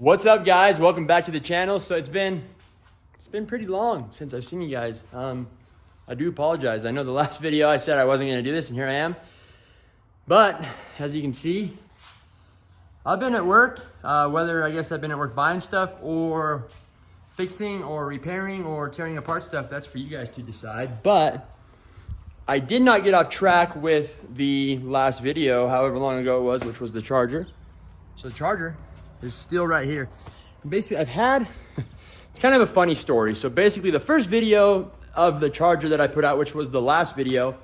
What's up, guys? Welcome back to the channel. So it's been pretty long since I've seen you guys. I do apologize. I know the last video I said I wasn't going to do this, and here I am. But as you can see, I've been at work. Whether I guess I've been at work buying stuff or fixing or repairing or tearing apart stuff, that's for you guys to decide. But I did not get off track with the last video, however long ago it was, which was the charger. So the charger is still right here. And basically, it's kind of a funny story. So basically, the first video of the charger that I put out, which was the last video,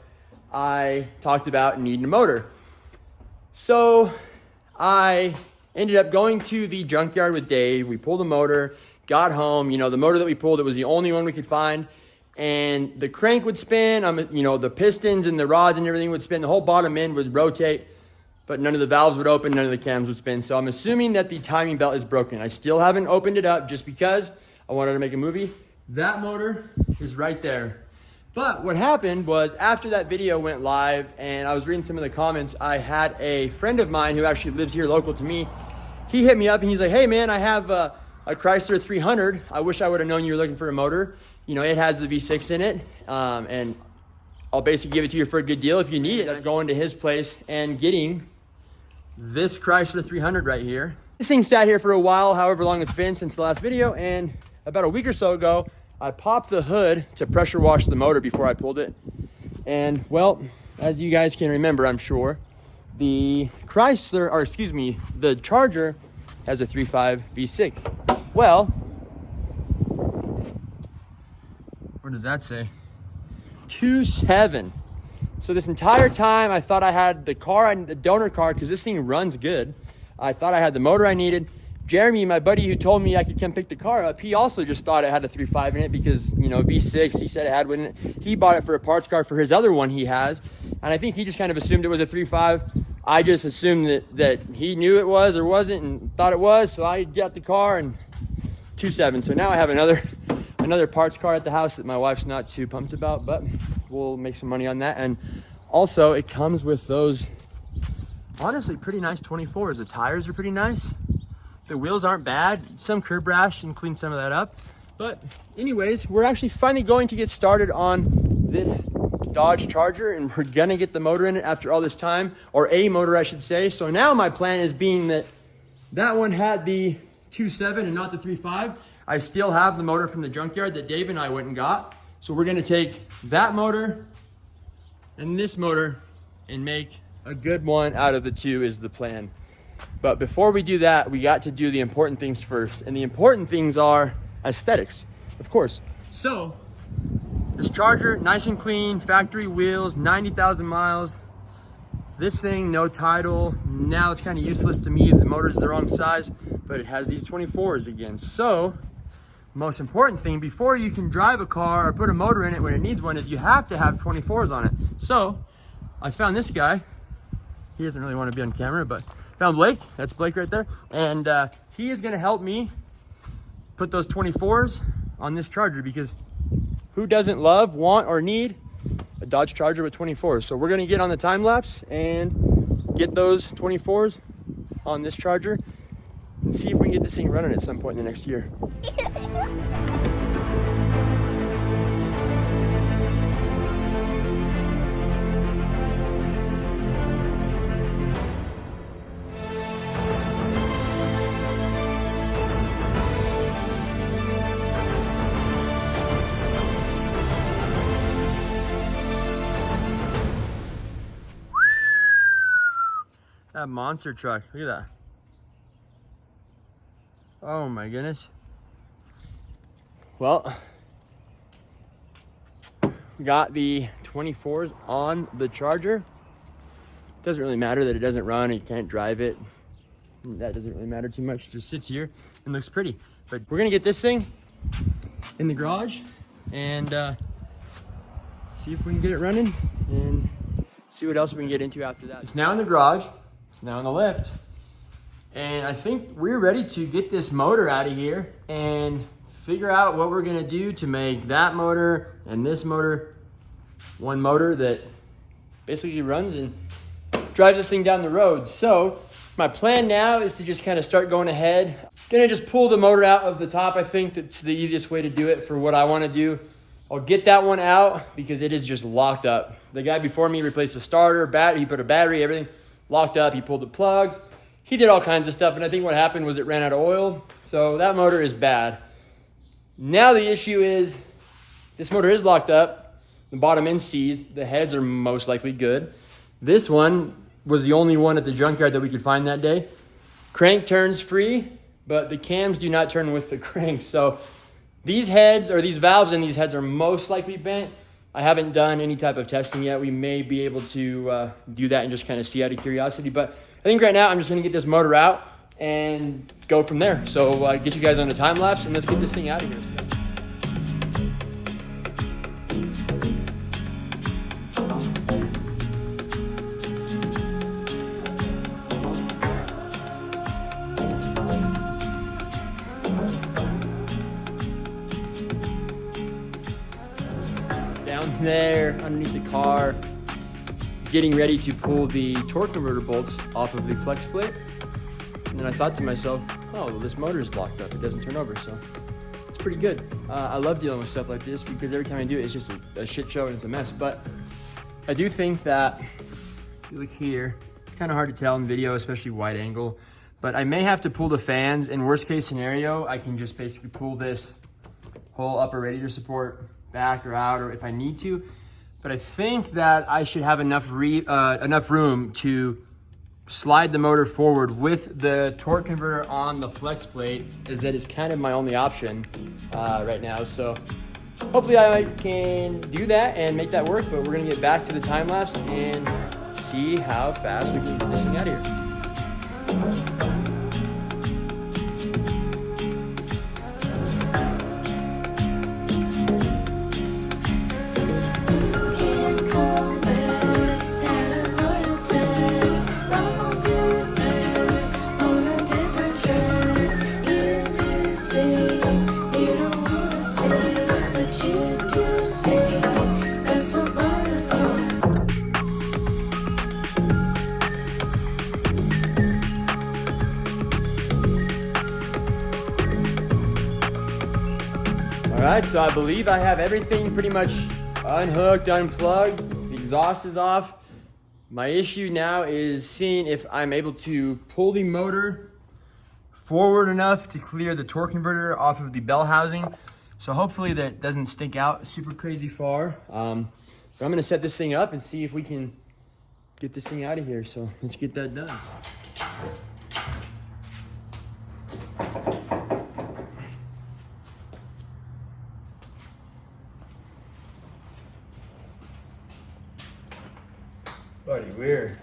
I talked about needing a motor. So I ended up going to the junkyard with Dave. We pulled a motor, got home. You know, the motor that we pulled, it was the only one we could find. And the crank would spin, the pistons and the rods and everything would spin. The whole bottom end would rotate, but none of the valves would open, none of the cams would spin. So I'm assuming that the timing belt is broken. I still haven't opened it up just because I wanted to make a movie. That motor is right there. But what happened was after that video went live and I was reading some of the comments, I had a friend of mine who actually lives here local to me. He hit me up and he's like, hey man, I have a Chrysler 300. I wish I would have known you were looking for a motor. You know, it has the V6 in it. And I'll basically give it to you for a good deal if you need it. I'm going to his place and getting this Chrysler 300 right here. This thing sat here for a while, however long it's been since the last video, and about a week or so ago, I popped the hood to pressure wash the motor before I pulled it. And well, as you guys can remember, I'm sure, the the Charger has a 3.5 V6. Well, what does that say? 2.7. So this entire time I thought I had the donor card because this thing runs good. I thought I had the motor I needed. Jeremy, my buddy who told me I could come pick the car up, he also just thought it had a 3.5 in it because, you know, V6, he said it had one in it. He bought it for a parts car for his other one he has. And I think he just kind of assumed it was a 3.5. I just assumed that he knew it was or wasn't and thought it was. So I got the car and 2.7. So now I have another parts car at the house that my wife's not too pumped about, but we'll make some money on that. And also it comes with those honestly pretty nice 24s. The tires are pretty nice. The wheels aren't bad. Some curb rash and clean some of that up. But anyways, we're actually finally going to get started on this Dodge Charger, and we're gonna get the motor in it after all this time, or a motor I should say. So now my plan is being that one had the 2.7 and not the 3.5. I still have the motor from the junkyard that Dave and I went and got. So we're gonna take that motor and this motor and make a good one out of the two is the plan. But before we do that, we got to do the important things first. And the important things are aesthetics, of course. So this Charger, nice and clean, factory wheels, 90,000 miles. This thing, no title. Now it's kind of useless to me. The motor's the wrong size, but it has these 24s again. So most important thing, before you can drive a car or put a motor in it when it needs one, is you have to have 24s on it. So I found this guy. He doesn't really want to be on camera, but found Blake. That's Blake right there. And he is going to help me put those 24s on this Charger, because who doesn't love, want, or need a Dodge Charger with 24s? So we're going to get on the time lapse and get those 24s on this Charger and see if we can get this thing running at some point in the next year. That monster truck, look at that. Oh my goodness. Well, we got the 24s on the Charger. Doesn't really matter that it doesn't run, you can't drive it. That doesn't really matter too much. It just sits here and looks pretty. But we're gonna get this thing in the garage and see if we can get it running and see what else we can get into after that. It's now in the garage. It's now in the lift. And I think we're ready to get this motor out of here and figure out what we're gonna do to make that motor and this motor one motor that basically runs and drives this thing down the road. So my plan now is to just kind of start going ahead. Gonna just pull the motor out of the top. I think that's the easiest way to do it for what I want to do. I'll get that one out because it is just locked up. The guy before me replaced the starter, he put a battery, everything locked up. He pulled the plugs. He did all kinds of stuff, and I think what happened was it ran out of oil. So that motor is bad. Now the issue is this motor is locked up. The bottom end seized. The heads are most likely good. This one was the only one at the junkyard that we could find that day. Crank turns free, but the cams do not turn with the crank. So these heads, or these valves in these heads, are most likely bent. I haven't done any type of testing yet. We may be able to do that and just kind of see out of curiosity. But I think right now I'm just going to get this motor out and go from there. So get you guys on a time lapse and let's get this thing out of here. Down there underneath the car, getting ready to pull the torque converter bolts off of the flex plate. And then I thought to myself, oh, well, this motor is locked up. It doesn't turn over, so it's pretty good. I love dealing with stuff like this because every time I do it, it's just a shit show and it's a mess. But I do think that, if you look here, it's kind of hard to tell in video, especially wide angle. But I may have to pull the fans. In worst case scenario, I can just basically pull this whole upper radiator support back or out, or if I need to. But I think that I should have enough room to slide the motor forward with the torque converter on the flex plate, as that is kind of my only option right now. So hopefully I can do that and make that work, but we're gonna get back to the time lapse and see how fast we can get this thing out of here. All right, so I believe I have everything pretty much unhooked, unplugged. The exhaust is off. My issue now is seeing if I'm able to pull the motor forward enough to clear the torque converter off of the bell housing. So hopefully that doesn't stick out super crazy far. But I'm gonna set this thing up and see if we can get this thing out of here. So let's get that done. Buddy, we're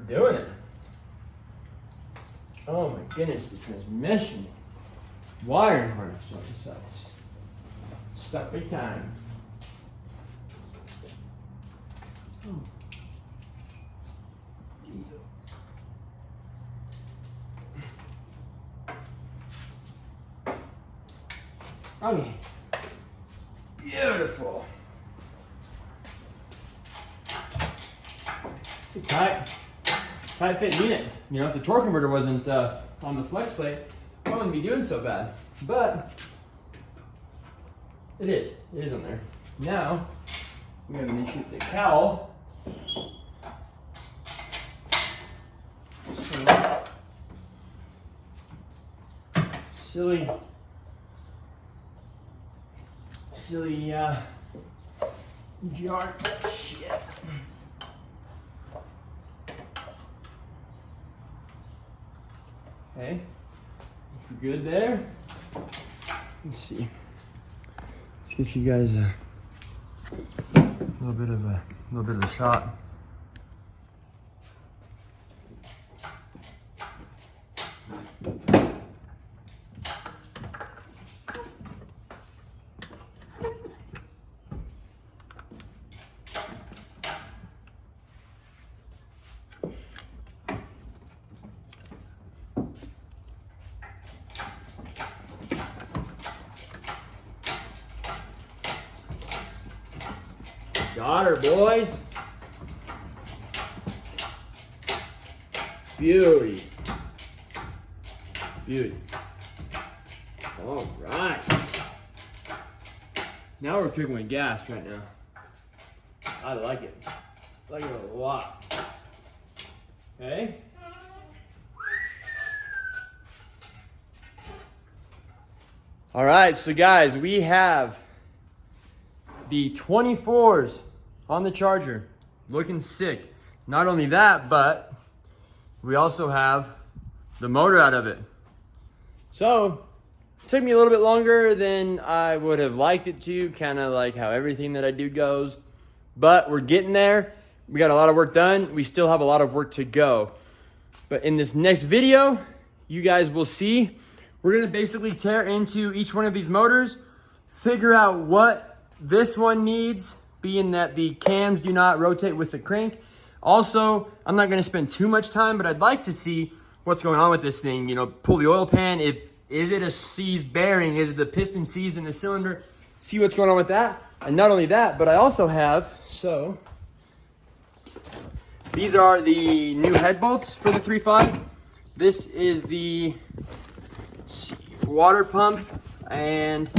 doing it. Oh my goodness, the transmission wiring harness on the sides. Stuck big time. Oh. Okay. Beautiful. It's a tight fit unit. You know, if the torque converter wasn't on the flex plate, I wouldn't be doing so bad. But it is. It is on there. Now we have an issue with the cowl. So, silly jar. Shit. Okay, we're good there. Let's see. Let's get you guys a little bit of a shot. Got her, boys. Beauty. Beauty. All right. Now we're cooking with gas right now. I like it. I like it a lot. Okay. All right, so guys, we have the 24s on the Charger, looking sick. Not only that, but we also have the motor out of it. So, it took me a little bit longer than I would have liked it to, kind of like how everything that I do goes. But we're getting there. We got a lot of work done. We still have a lot of work to go. But in this next video, you guys will see, we're gonna basically tear into each one of these motors, figure out what this one needs, being that the cams do not rotate with the crank. Also, I'm not gonna spend too much time, but I'd like to see what's going on with this thing. You know, pull the oil pan. Is it a seized bearing? Is it the piston seized in the cylinder? See what's going on with that. And not only that, but I also have, so these are the new head bolts for the 3.5. This is the water pump and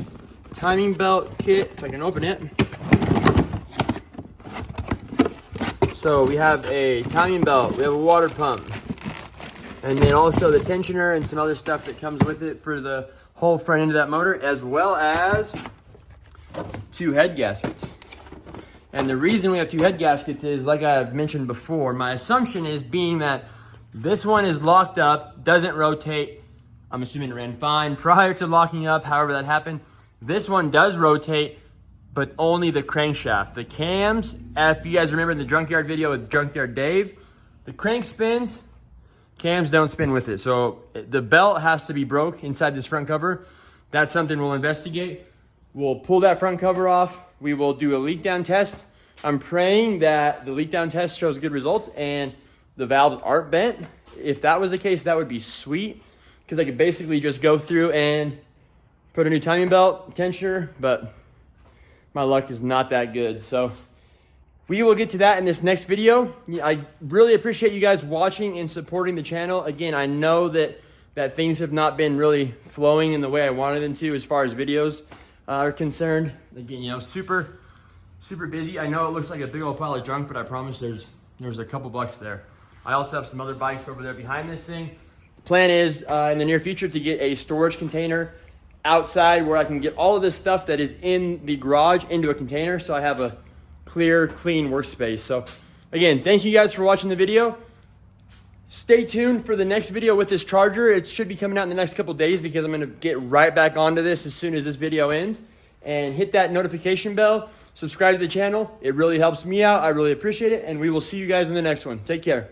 timing belt kit, if I can open it. So we have a timing belt, we have a water pump, and then also the tensioner and some other stuff that comes with it for the whole front end of that motor, as well as 2 head gaskets. And the reason we have 2 head gaskets is, like I've mentioned before, my assumption is being that this one is locked up, doesn't rotate. I'm assuming it ran fine prior to locking up, however that happened. This one does rotate, but only the crankshaft. The cams, if you guys remember the Junkyard video with Junkyard Dave, the crank spins, cams don't spin with it. So the belt has to be broke inside this front cover. That's something we'll investigate. We'll pull that front cover off. We will do a leak down test. I'm praying that the leak down test shows good results and the valves aren't bent. If that was the case, that would be sweet, because I could basically just go through and put a new timing belt, tensioner, but my luck is not that good. So we will get to that in this next video. I really appreciate you guys watching and supporting the channel. Again, I know that things have not been really flowing in the way I wanted them to as far as videos are concerned. Again, you know, super busy. I know it looks like a big old pile of junk, but I promise there's a couple bucks there. I also have some other bikes over there behind this thing. The plan is in the near future to get a storage container outside where I can get all of this stuff that is in the garage into a container, so I have a clear, clean workspace. So again, thank you guys for watching the video. Stay tuned for the next video with this Charger. It should be coming out in the next couple days, because I'm gonna get right back onto this as soon as this video ends. And hit that notification bell, subscribe to the channel. It really helps me out. I really appreciate it. And we will see you guys in the next one. Take care.